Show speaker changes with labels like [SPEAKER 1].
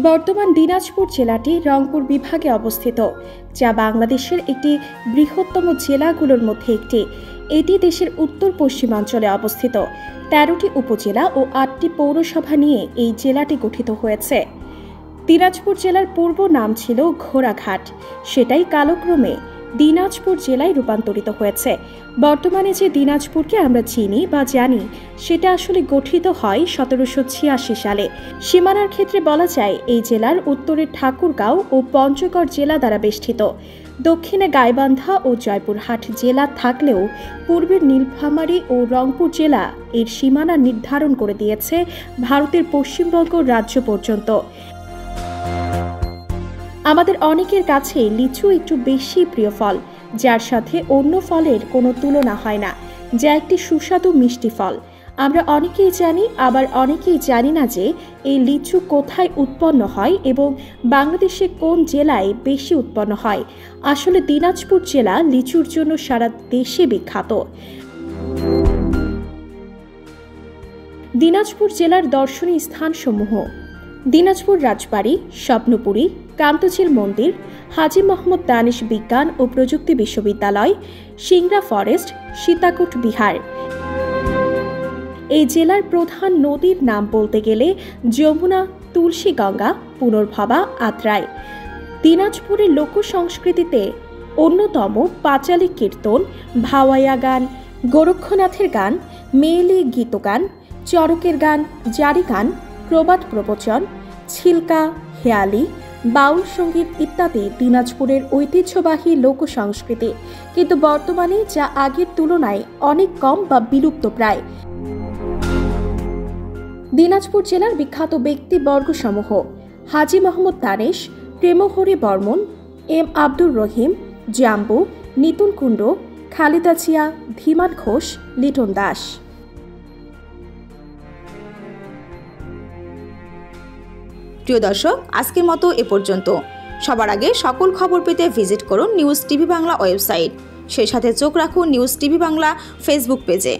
[SPEAKER 1] বর্তমান দিনাজপুর জেলাটি রংপুর বিভাগে অবস্থিত, যা বাংলাদেশের একটি বৃহত্তম জেলাগুলোর মধ্যে একটি। এটি দেশের উত্তর পশ্চিমাঞ্চলে অবস্থিত। ১৩টি উপজেলা ও ৮টি পৌরসভা নিয়ে এই জেলাটি গঠিত হয়েছে। দিনাজপুর জেলার পূর্ব নাম ছিল ঘোড়াঘাট, সেটাই কালক্রমে দিনাজপুর জেলায় রূপান্তরিত হয়েছে। বর্তমানে যে দিনাজপুরকে আমরা চিনি বা জানি, সেটা আসলে গঠিত হয় ১৭৮৬ সালে। সীমানার ক্ষেত্রে বলা যায় এই জেলার উত্তরে ঠাকুরগাঁও ও পঞ্চগড় জেলা দ্বারা বেষ্টিত, দক্ষিণে গাইবান্ধা ও জয়পুরহাট জেলা থাকলেও পূর্বের নীলফামারী ও রংপুর জেলা এর সীমানা নির্ধারণ করে দিয়েছে ভারতের পশ্চিমবঙ্গ রাজ্য পর্যন্ত। আমাদের অনেকের কাছে লিচু একটু বেশি প্রিয় ফল, যার সাথে অন্য ফলের কোনো তুলনা হয় না, যা একটি সুস্বাদু মিষ্টি ফল। আমরা অনেকেই জানি, আবার অনেকেই জানি না যে এই লিচু কোথায় উৎপন্ন হয় এবং বাংলাদেশে কোন জেলায় বেশি উৎপন্ন হয়। আসলে দিনাজপুর জেলা লিচুর জন্য সারা দেশে বিখ্যাত। দিনাজপুর জেলার দর্শনীয় স্থানসমূহ: দিনাজপুর রাজবাড়ি, স্বপ্নপুরী, কান্তঝিল মন্দির, হাজী মোহাম্মদ দানিশ বিজ্ঞান ও প্রযুক্তি বিশ্ববিদ্যালয়, সিংড়া ফরেস্ট, সীতাকুট বিহার। এই জেলার প্রধান নদীর নাম বলতে গেলে যমুনা, তুলসীগঙ্গা, পুনর্ভবা, আত্রাই। দিনাজপুরের লোক সংস্কৃতিতে অন্যতম পাঁচালী কীর্তন, ভাওয়াইয়া গান, গোরক্ষনাথের গান, মেয়েলি গীতগান, চরকের গান, জারি গান, প্রবাদ প্রবচন, ছিলকা, হেয়ালি, বাউল সঙ্গীত ইত্যাদি দিনাজপুরের ঐতিহ্যবাহী লোক সংস্কৃতি, কিন্তু বর্তমানে যা আগের তুলনায় অনেক কম বা বিলুপ্ত প্রায়। দিনাজপুর জেলার বিখ্যাত ব্যক্তিবর্গসমূহ: হাজী মোহাম্মদ দানিশ, প্রেমহরি বর্মন, এম আব্দুর রহিম, জাম্বু, নিতুন কুণ্ড, খালেদা জিয়া, ধীমান ঘোষ, লিটন দাস।
[SPEAKER 2] প্রিয় দর্শক, আজকের মতো এ পর্যন্ত। সবার আগে সকল খবর পেতে ভিজিট করুন নিউজ টিভি বাংলা ওয়েবসাইট। সেই সাথে চোখ রাখুন নিউজ টিভি বাংলা ফেসবুক পেজে।